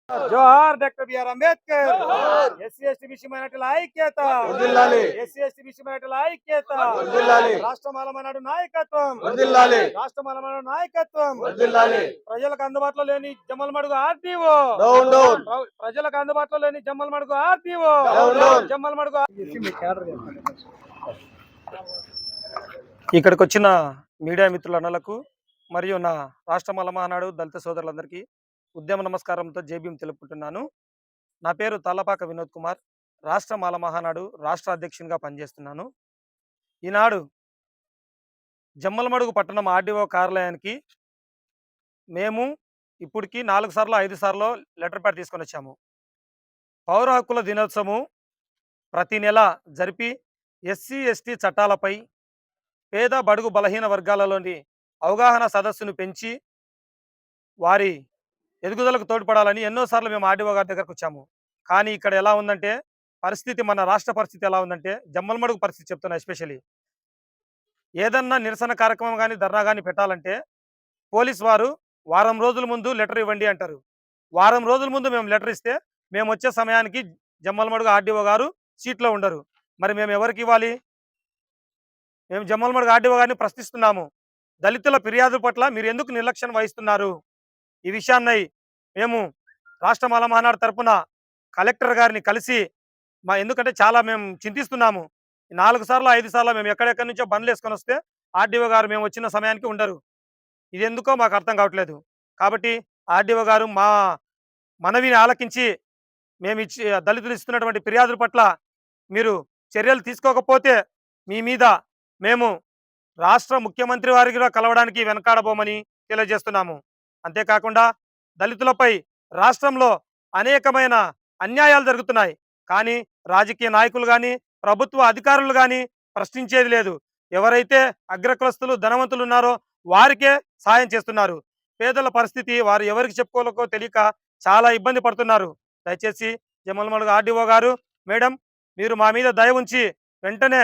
జోహార్ doctor B R Ambedkar. SC ST BC మైనారిటీల ఐక్యత. SC ST BC మైనారిటీల ఐక్యత. రాష్ట్ర మాలమనాడు నాయకత్వం. రాష్ట్ర మాలమనాడు నాయకత్వం. ప్రజలకు అందుబాటులో లేని జమ్మలమడుగు ఆర్టీఓ. ప్రజలకు అందుబాటులో లేని జమ్మలమడుగు ఆర్టీఓ. జమ్మలమడుగు. ఇక్కడికి వచ్చిన మీడియా మిత్రులన్నలకు మరియు నా రాష్ట్ర మాలమనాడు దళిత సోదరులందరికీ ఉద్యమ నమస్కారంతో జేబీఎం తెలుపుకుంటున్నాను. నా పేరు తాళ్ళపాక వినోద్ కుమార్. రాష్ట్ర మాల మహానాడు రాష్ట్ర అధ్యక్షునిగా పనిచేస్తున్నాను. ఈనాడు జమ్మలమడుగు పట్టణం ఆర్డీఓ కార్యాలయానికి మేము ఇప్పటికి 4 సార్లు 5 సార్లు లెటర్ ప్యాడ్ తీసుకొని వచ్చాము. పౌర హక్కుల దినోత్సవం ప్రతి నెల జరిపి ఎస్సీ ఎస్టీ చట్టాలపై పేద బడుగు బలహీన వర్గాలలోని అవగాహన సదస్సును పెంచి వారి ఎదుగుదలకు తోడ్పడాలని ఎన్నోసార్లు మేము ఆర్డీఓ గారి దగ్గరకు వచ్చాము. కానీ ఇక్కడ ఎలా ఉందంటే పరిస్థితి, మన రాష్ట్ర పరిస్థితి ఎలా ఉందంటే, జమ్మలమడుగు పరిస్థితి చెప్తున్నా. ఎస్పెషల్లీ ఏదన్నా నిరసన కార్యక్రమం కానీ ధర్నా కానీ పెట్టాలంటే పోలీస్ వారు వారం రోజుల ముందు లెటర్ ఇవ్వండి అంటారు. వారం రోజుల ముందు మేము లెటర్ ఇస్తే మేము వచ్చే సమయానికి జమ్మలమడుగు ఆర్డీఓ గారు సీట్లో ఉండరు. మరి మేము ఎవరికి ఇవ్వాలి? మేము జమ్మలమడుగు ఆర్డీఓ గారిని ప్రశ్నిస్తున్నాము. దళితుల ఫిర్యాదు పట్ల మీరు ఎందుకు నిర్లక్ష్యం వహిస్తున్నారు? ఈ విషయాన్ని మేము రాష్ట్ర మాల మహానాడు తరపున కలెక్టర్ గారిని కలిసి ఎందుకంటే చాలా మేము చింతిస్తున్నాము. 4 సార్లు 5 సార్లు మేము ఎక్కడెక్కడి నుంచో బండ్లు వేసుకొని వస్తే ఆర్డీఓ గారు మేము వచ్చిన సమయానికి ఉండరు. ఇది ఎందుకో మాకు అర్థం కావట్లేదు. కాబట్టి ఆర్డీఓ గారు మా మనవిని ఆలకించి మేము దళితులు ఇస్తున్నటువంటి ఫిర్యాదుల పట్ల మీరు చర్యలు తీసుకోకపోతే మీ మీద మేము రాష్ట్ర ముఖ్యమంత్రి వారిగా కలవడానికి వెనకాడబోమని తెలియజేస్తున్నాము. అంతేకాకుండా దళితులపై రాష్ట్రంలో అనేకమైన అన్యాయాలు జరుగుతున్నాయి. కానీ రాజకీయ నాయకులు కానీ ప్రభుత్వ అధికారులు కానీ ప్రశ్నించేది లేదు. ఎవరైతే అగ్రకులస్తులు ధనవంతులు ఉన్నారో వారికే సాయం చేస్తున్నారు. పేదల పరిస్థితి వారు ఎవరికి చెప్పుకోలేకో తెలియక చాలా ఇబ్బంది పడుతున్నారు. దయచేసి జమ్మలమడుగు ఆర్డీఓ గారు, మేడం, మీరు మా మీద దయ ఉంచి వెంటనే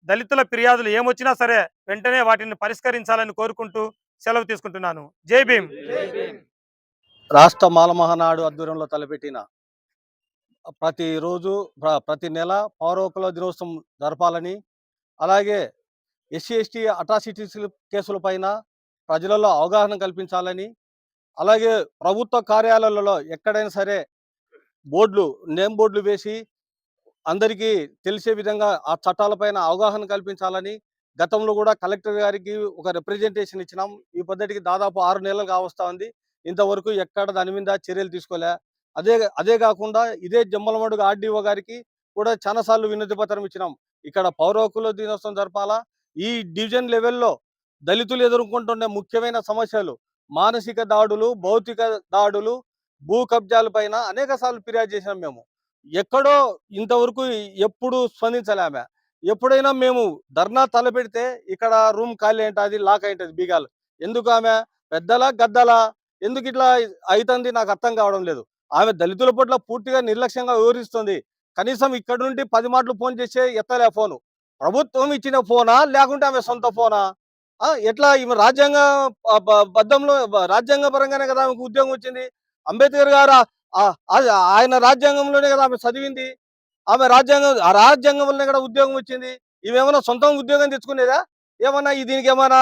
దళితుల ఫిర్యాదులు ఏమొచ్చినా సరే వెంటనే వాటిని పరిష్కరించాలని కోరుకుంటూ సెలవు తీసుకుంటున్నాను. జై భీమ్. రాష్ట్ర మాల మహానాడు ఆధ్వర్యంలో తలపెట్టిన ప్రతిరోజు ప్రతి నెల పౌర హక్కుల దినోత్సవం జరపాలని, అలాగే ఎస్సీ ఎస్టీ అట్రాసిటీస్ కేసులపైన ప్రజలలో అవగాహన కల్పించాలని, అలాగే ప్రభుత్వ కార్యాలయాలలో ఎక్కడైనా సరే నేమ్ బోర్డులు వేసి అందరికీ తెలిసే విధంగా ఆ చట్టాలపైన అవగాహన కల్పించాలని గతంలో కూడా కలెక్టర్ గారికి ఒక రిప్రజెంటేషన్ ఇచ్చినాం. ఈ పద్ధతికి దాదాపు 6 నెలలు కావస్తా ఉంది. ఇంతవరకు ఎక్కడ దాని మీద చర్యలు తీసుకోలే. అదే కాకుండా ఇదే జమ్మలమడుగు ఆర్డీఓ గారికి కూడా చాలాసార్లు వినతి పత్రం ఇచ్చినాం. ఇక్కడ పౌర హక్కుల దినోత్సవం జరపాలా, ఈ డివిజన్ లెవెల్లో దళితులు ఎదుర్కొంటున్న ముఖ్యమైన సమస్యలు మానసిక దాడులు, భౌతిక దాడులు, భూ కబ్జాల పైన అనేక సార్లు ఫిర్యాదు చేసినాం. మేము ఎక్కడో ఇంతవరకు ఎప్పుడు స్పందించలేమే. ఎప్పుడైనా మేము ధర్నా తలపెడితే ఇక్కడ రూమ్ ఖాళీ ఏంటది, లాక్ అయింటది బీగాలు. ఎందుకు ఆమె పెద్దలా గద్దలా ఎందుకు ఇట్లా అవుతుంది నాకు అర్థం కావడం లేదు. ఆమె దళితుల పట్ల పూర్తిగా నిర్లక్ష్యంగా వివరిస్తుంది. కనీసం ఇక్కడ నుండి 10 మాటలు ఫోన్ చేసే ఎత్తలే ఫోను. ప్రభుత్వం ఇచ్చిన ఫోనా లేకుంటే ఆమె సొంత ఫోనా? ఎట్లా? ఈమె బద్ధంలో రాజ్యాంగ పరంగానే కదా ఆమెకు ఉద్యోగం వచ్చింది. అంబేద్కర్ గారు ఆయన రాజ్యాంగంలోనే కదా ఆమె చదివింది. ఆమె రాజ్యాంగం వల్లనే కదా ఉద్యోగం వచ్చింది. ఇవేమన్నా సొంతం ఉద్యోగం తెచ్చుకునేదా? ఏమన్నా దీనికి ఏమైనా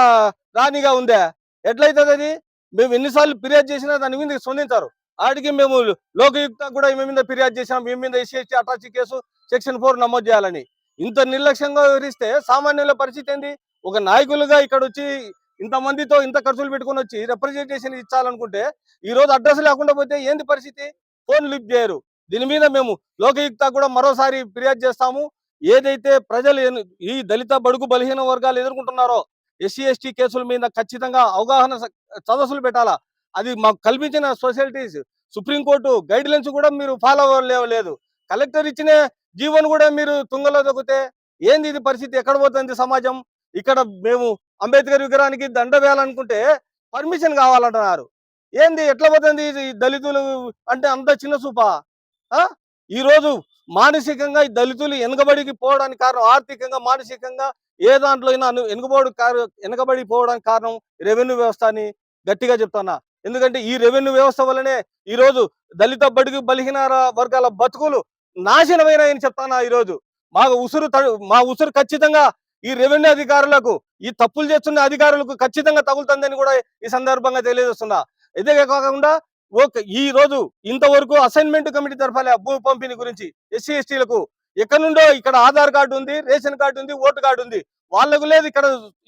రానిగా ఉందా? ఎట్లయితుంది అది? మేము ఎన్నిసార్లు ఫిర్యాదు చేసినా దాని మీద స్పందించారు. ఆడికి మేము లోకయుక్త కూడా ఈమె మీద ఫిర్యాదు చేసినాం. ఈమె మీద SC ST atrocity case section 4 నమోదు చేయాలని. ఇంత నిర్లక్ష్యంగా వివరిస్తే సామాన్యుల పరిస్థితి ఏంది? ఒక నాయకులుగా ఇక్కడ వచ్చి ఇంతమందితో ఇంత ఖర్చులు పెట్టుకుని వచ్చి రిప్రజెంటేషన్ ఇచ్చాలనుకుంటే ఈ రోజు అడ్రస్ లేకుండా పోతే ఏంది పరిస్థితి? ఫోన్ లిఫ్ట్ చేయరు. దీని మీద మేము లోకయుక్త కూడా మరోసారి ఫిర్యాదు చేస్తాము. ఏదైతే ప్రజలు ఈ దళిత బడుగు బలహీన వర్గాలు ఎదుర్కొంటున్నారో ఎస్సీ ఎస్టీ కేసుల మీద ఖచ్చితంగా అవగాహన సదస్సులు పెట్టాలా. అది మాకు కల్పించిన సొసైటీస్, సుప్రీంకోర్టు గైడ్ లైన్స్ కూడా మీరు ఫాలో అవ్వలేదు. కలెక్టర్ ఇచ్చిన జీవోను కూడా మీరు తుంగలో దొక్కితే ఏంది ఇది పరిస్థితి? ఎక్కడ పోతుంది సమాజం? ఇక్కడ మేము అంబేద్కర్ విగ్రహానికి దండ వేయాలనుకుంటే పర్మిషన్ కావాలంటున్నారు. ఏంది? ఎట్లా పోతుంది? దళితులు అంటే అంత చిన్న చూపా? ఈరోజు మానసికంగా ఈ దళితులు వెనుకబడికి పోవడానికి కారణం, ఆర్థికంగా మానసికంగా ఏ దాంట్లో అయినా వెనుకబడిపోవడానికి కారణం రెవెన్యూ వ్యవస్థ అని గట్టిగా చెప్తున్నా. ఎందుకంటే ఈ రెవెన్యూ వ్యవస్థ వల్లనే ఈరోజు దళిత బడుగు బలహీన వర్గాల బతుకులు నాశనమైనాయని చెప్తాను. ఈరోజు మా ఉసురు ఖచ్చితంగా ఈ రెవెన్యూ అధికారులకు, ఈ తప్పులు చేస్తున్న అధికారులకు ఖచ్చితంగా తగులుతుందని కూడా ఈ సందర్భంగా తెలియజేస్తున్నా. ఇదే కాకుండా ఈ రోజు ఇంతవరకు అసైన్మెంట్ కమిటీ జరపాలి భూ పంపిణీ గురించి. ఎస్సీ ఎస్టీలకు ఎక్కడి నుండో ఇక్కడ ఆధార్ కార్డు ఉంది, రేషన్ కార్డు ఉంది, ఓటు కార్డు ఉంది, వాళ్ళకు లేదు ఇక్కడ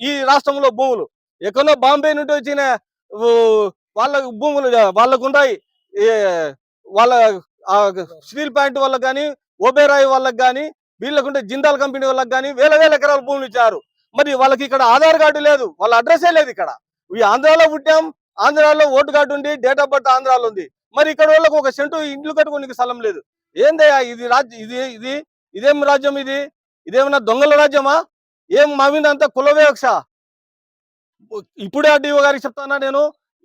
ఈ రాష్ట్రంలో భూములు. ఎక్కడో బాంబే నుండి వచ్చిన వాళ్ళ భూములు వాళ్ళకు ఉన్నాయి. వాళ్ళ స్టీల్ ప్లాంట్ వాళ్ళకి కానీ, ఓబేరాయ్ వాళ్ళకి కానీ, వీళ్ళకుంటే జిందాల్ కంపెనీ వాళ్ళకి కానీ వేల వేల ఎకరాల భూములు ఇచ్చారు. మరి వాళ్ళకి ఇక్కడ ఆధార్ కార్డు లేదు, వాళ్ళ అడ్రస్సే లేదు. ఇక్కడ ఈ ఆంధ్రాలో పుట్టాం, ఆంధ్రాలో ఓటు కార్డు ఉంది, డేట్ ఆఫ్ బర్త్ ఆంధ్రాలో ఉంది. మరి ఇక్కడ వాళ్ళకు ఒక సెంటు ఇండ్లు కట్టుకోనికి స్థలం లేదు. ఏందయ్యా ఇది ఇదేం రాజ్యం ఇది? ఇదేమన్నా దొంగల రాజ్యమా? ఏం మా మీద అంతా కులవివక్ష? ఇప్పుడే ఆర్డీఓ గారికి చెప్తానా నేను,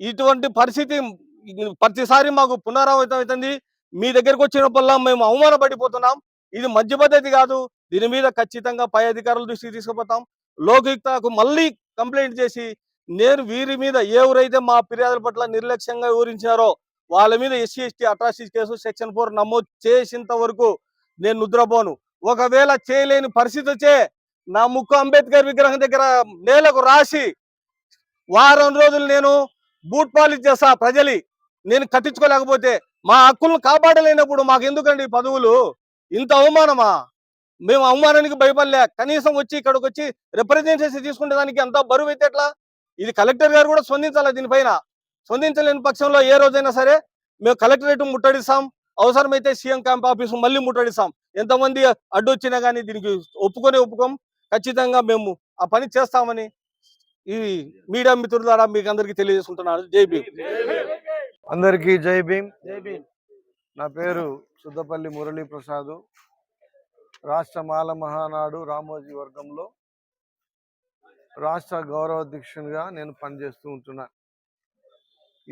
ఇటువంటి పరిస్థితి ప్రతిసారి మాకు పునరావృతం అవుతుంది. మీ దగ్గరకు వచ్చినప్పుడల్లా మేము అవమానపడిపోతున్నాం. ఇది మంచి పద్ధతి కాదు. దీని మీద ఖచ్చితంగా పై అధికారుల దృష్టికి తీసుకుపోతాం. లోకాయుక్తకు మళ్ళీ కంప్లైంట్ చేసి నేను వీరి మీద ఎవరైతే మా ఫిర్యాదుల పట్ల నిర్లక్ష్యంగా వివరించారో వాళ్ళ మీద SC ST atrocity case section 4 నమోదు చేసేంత వరకు నేను నిద్రపోను. ఒకవేళ చేయలేని పరిస్థితి వచ్చే నా ముక్కు అంబేద్కర్ విగ్రహం దగ్గర నేలకు రాసి వారం రోజులు నేను బూట్ పాలిష్ చేస్తా. నేను కట్టించుకోలేకపోతే, మా హక్కులను కాపాడలేనప్పుడు మాకు ఎందుకండి పదవులు? ఇంత అవమానమా? మేము అవమానానికి భయపడలే. కనీసం వచ్చి ఇక్కడికి వచ్చి రిప్రజెంటేషన్ తీసుకునే దానికి అంత బరువు అయితే ఎట్లా? ఇది కలెక్టర్ గారు కూడా స్పందించాలి దీనిపైన. స్పందించలేని పక్షంలో ఏ రోజైనా సరే మేము కలెక్టరేట్ ముట్టడిస్తాం, అవసరమైతే సీఎం క్యాంప్ ఆఫీసు మళ్ళీ ముట్టడిస్తాం. ఎంతమంది అడ్డొచ్చినా కానీ దీనికి ఒప్పుకోం. ఖచ్చితంగా మేము ఆ పని చేస్తామని ఈ మీడియా మిత్రుల ద్వారా మీకు అందరికీ తెలియజేసుకుంటున్నాను. జై భీమ్. అందరికీ జై భీమ్. నా పేరు సుద్దపల్లి మురళీ ప్రసాద్. రాష్ట్ర మాల మహానాడు రామోజీ వర్గంలో రాష్ట్ర గౌరవాధ్యక్షునిగా నేను పనిచేస్తూ ఉంటున్నా.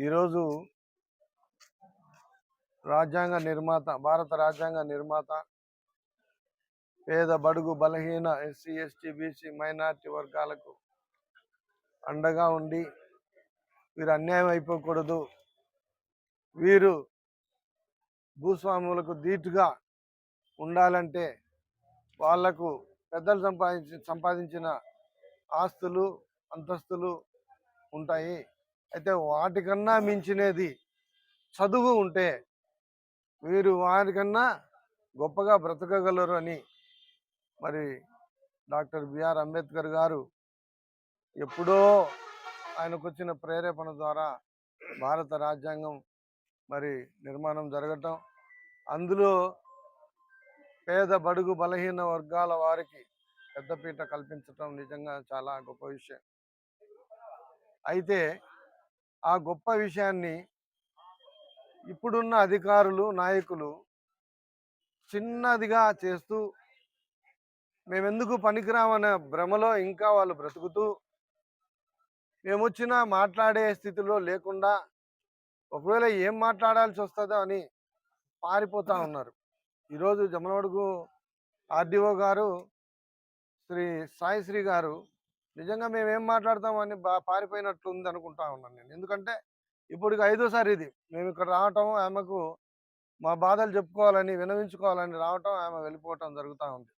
ఈరోజు భారత రాజ్యాంగ నిర్మాత పేద బడుగు బలహీన ఎస్సీ ఎస్టీ బీసీ మైనార్టీ వర్గాలకు అండగా ఉండి వీరు అన్యాయం అయిపోకూడదు, వీరు భూస్వాములకు ధీటుగా ఉండాలంటే వాళ్లకు పెద్దలు సంపాదించిన ఆస్తులు అంతస్తులు ఉంటాయి. అయితే వాటికన్నా మించినది చదువు ఉంటే వీరు వారికన్నా గొప్పగా బ్రతకగలరు అని మరి డాక్టర్ బిఆర్ అంబేద్కర్ గారు ఎప్పుడో ఆయనకు వచ్చిన ప్రేరేపణ ద్వారా భారత రాజ్యాంగం మరి నిర్మాణం జరగటం, అందులో పేద బడుగు బలహీన వర్గాల వారికి పెద్దపీట కల్పించటం నిజంగా చాలా గొప్ప విషయం. అయితే ఆ గొప్ప విషయాన్ని ఇప్పుడున్న అధికారులు నాయకులు చిన్నదిగా చేస్తూ మేమెందుకు పనికిరామనే భ్రమలో ఇంకా వాళ్ళు బ్రతుకుతూ మేమొచ్చినా మాట్లాడే స్థితిలో లేకుండా ఒకవేళ ఏం మాట్లాడాల్సి వస్తుందో అని పారిపోతూ ఉన్నారు. ఈరోజు జమలమడుగు ఆర్డీఓ గారు శ్రీ సాయిశ్రీ గారు నిజంగా మేమేం మాట్లాడతామని పారిపోయినట్లు ఉంది అనుకుంటా ఉన్నాను నేను. ఎందుకంటే ఇప్పటికి 5వ సారి ఇది మేము ఇక్కడ రావటం, ఆమెకు మా బాధలు చెప్పుకోవాలని వినవించుకోవాలని రావటం, ఆమె వెళ్ళిపోవటం జరుగుతూ ఉంది.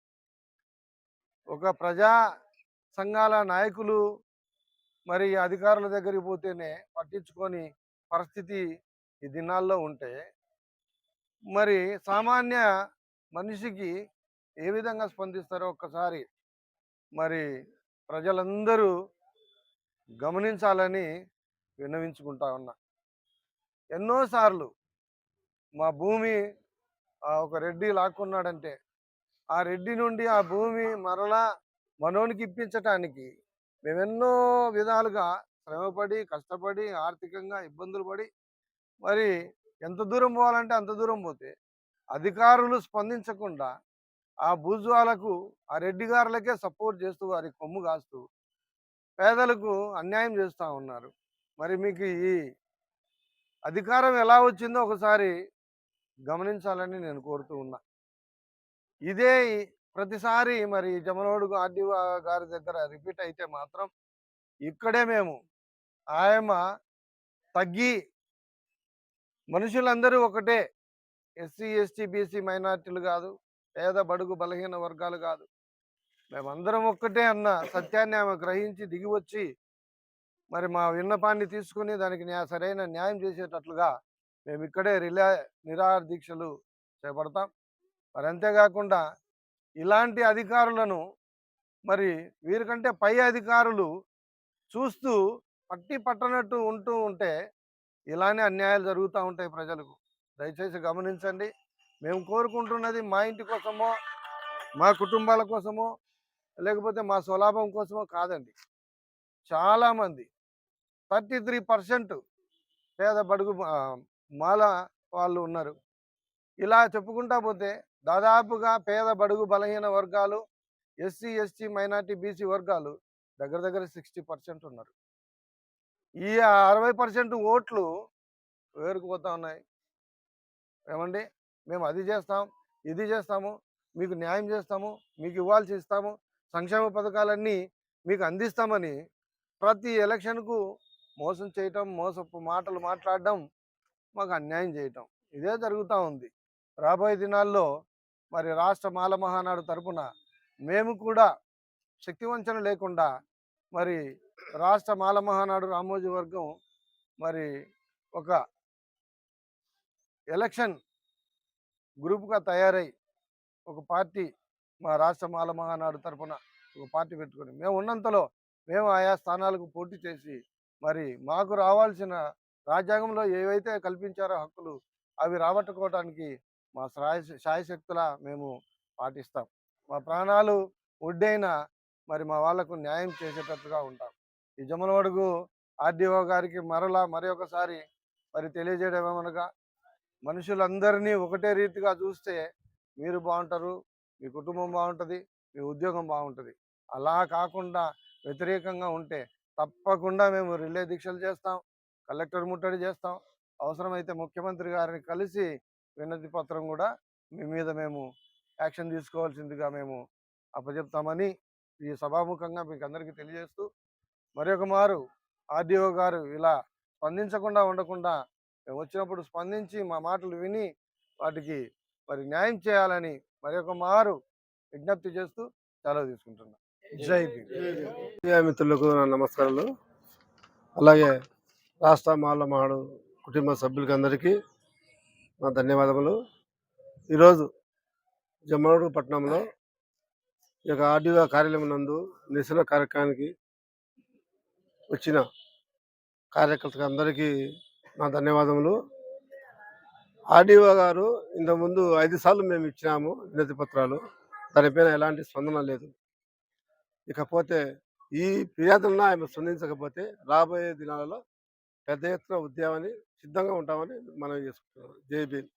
ఒక ప్రజా సంఘాల నాయకులు మరి అధికారుల దగ్గరికి పోతేనే పట్టించుకొని పరిస్థితి ఈ దినాల్లో ఉంటే మరి సామాన్య మనిషికి ఏ విధంగా స్పందిస్తారో ఒక్కసారి మరి ప్రజలందరూ గమనించాలని విన్నవించుకుంటా ఉన్నా. ఎన్నోసార్లు మా భూమి ఒక రెడ్డి లాక్కున్నాడంటే ఆ రెడ్డి నుండి ఆ భూమి మరలా మనోనికి ఇప్పించటానికి మేమెన్నో విధాలుగా శ్రమపడి కష్టపడి ఆర్థికంగా ఇబ్బందులు పడి మరి ఎంత దూరం పోవాలంటే అంత దూరం పోతే అధికారులు స్పందించకుండా ఆ భూజ్వాలకు ఆ రెడ్డి గారులకే సపోర్ట్ చేస్తూ వారి కొమ్ము కాస్తూ పేదలకు అన్యాయం చేస్తూ ఉన్నారు. మరి మీకు ఈ అధికారం ఎలా వచ్చిందో ఒకసారి గమనించాలని నేను కోరుతూ ఉన్నా. ఇదే ప్రతిసారి మరి జమలమడుగు ఆర్డీఓ గారి దగ్గర రిపీట్ అయితే మాత్రం ఇక్కడే మేము ఆయమ్మ తగ్గి మనుషులందరూ ఒకటే. ఎస్సీ, ఎస్టీ, బీసీ మైనార్టీలు కాదు, పేద బడుగు బలహీన వర్గాలు కాదు, మేమందరం ఒక్కటే అన్న సత్యాన్ని ఆమె గ్రహించి దిగివచ్చి మరి మా విన్నపాన్ని తీసుకుని దానికి సరైన న్యాయం చేసేటట్లుగా మేము ఇక్కడే నిరాహార దీక్షలు చేపడతాం. మరి అంతేకాకుండా ఇలాంటి అధికారులను మరి వీరికంటే పై అధికారులు చూస్తూ పట్టి పట్టనట్టు ఉంటూ ఉంటే ఇలానే అన్యాయాలు జరుగుతూ ఉంటాయి ప్రజలకు. దయచేసి గమనించండి. మేము కోరుకుంటున్నది మా ఇంటి కోసమో, మా కుటుంబాల కోసమో, లేకపోతే మా స్వలాభం కోసమో కాదండి. చాలామంది 33% పేద బడుగు మాల వాళ్ళు ఉన్నారు. ఇలా చెప్పుకుంటా పోతే దాదాపుగా పేద బడుగు బలహీన వర్గాలు, ఎస్సీ, ఎస్టీ, మైనార్టీ, బీసీ వర్గాలు దగ్గర దగ్గర 60% ఉన్నారు. ఈ 60% ఓట్లు వేరుకుపోతా ఉన్నాయి. ఏమండి, మేము అది చేస్తాం, ఇది చేస్తాము, మీకు న్యాయం చేస్తాము, మీకు ఇవ్వాల్సి ఇస్తాము, సంక్షేమ పథకాలన్నీ మీకు అందిస్తామని ప్రతి ఎలక్షన్కు మోసం చేయటం, మోసపు మాటలు మాట్లాడడం, మాకు అన్యాయం చేయటం ఇదే జరుగుతూ ఉంది. రాబోయే దినాల్లో మరి రాష్ట్ర మాల మహానాడు తరపున మేము కూడా శక్తివంచన లేకుండా మరి రాష్ట్ర మాల మహానాడు రామోజీ వర్గం మరి ఒక ఎలక్షన్ గ్రూప్గా తయారై ఒక పార్టీ, మా రాష్ట్ర మాల మహానాడు తరపున ఒక పార్టీ పెట్టుకొని మేము ఉన్నంతలో మేము ఆయా స్థానాలకు పోటీ చేసి మరి మాకు రావాల్సిన రాజ్యాంగంలో ఏవైతే కల్పించారో హక్కులు అవి రాబట్టుకోవడానికి మా శాయశక్తులా మేము పాటిస్తాం. మా ప్రాణాలు ఒడ్డైనా మరి మా వాళ్లకు న్యాయం చేసేటట్టుగా ఉంటాం. ఈ జమ్మలమడుగు ఆర్డీఓ గారికి మరి ఒకసారి మరి తెలియజేయడం ఏమనగా, మనుషులందరినీ ఒకటే రీతిగా చూస్తే మీరు బాగుంటారు, మీ కుటుంబం బాగుంటుంది, మీ ఉద్యోగం బాగుంటుంది. అలా కాకుండా వ్యతిరేకంగా ఉంటే తప్పకుండా మేము రిలే దీక్షలు చేస్తాం, కలెక్టర్ ముట్టడి చేస్తాం, అవసరమైతే ముఖ్యమంత్రి గారిని కలిసి వినతి పత్రం కూడా మీ మీద మేము యాక్షన్ తీసుకోవాల్సిందిగా మేము అప్పచెప్తామని ఈ సభాముఖంగా మీకు అందరికీ తెలియజేస్తూ, మరొక మారు ఆర్డీఓ గారు ఇలా స్పందించకుండా ఉండకుండా మేము వచ్చినప్పుడు స్పందించి మా మాటలు విని వాటికి మరి న్యాయం చేయాలని మరొక మారు విజ్ఞప్తి చేస్తూ సెలవు తీసుకుంటున్నాం. జై భీమ్. మీడియా మిత్రులకు నా నమస్కారాలు. అలాగే రాష్ట్ర మాల మహాడు కుటుంబ సభ్యులకి అందరికీ నా ధన్యవాదములు. ఈరోజు జమ్మలమడుగు పట్టణంలో ఈ యొక్క ఆర్డీఓ కార్యాలయం నందు నిరసన కార్యక్రమానికి వచ్చిన కార్యకర్తలకు అందరికీ నా ధన్యవాదములు. ఆర్డీఓ గారు ఇంతకుముందు 5 సార్లు మేము ఇచ్చినాము వినతి పత్రాలు, దానిపైన ఎలాంటి స్పందన లేదు. ఇకపోతే ఈ ఫిర్యాదులను ఆమె స్పందించకపోతే రాబోయే దినాలలో పెద్ద ఎత్తున ఉద్యమాన్ని సిద్ధంగా ఉంటామని మనం చేసుకుంటున్నాం. జై భీమ్.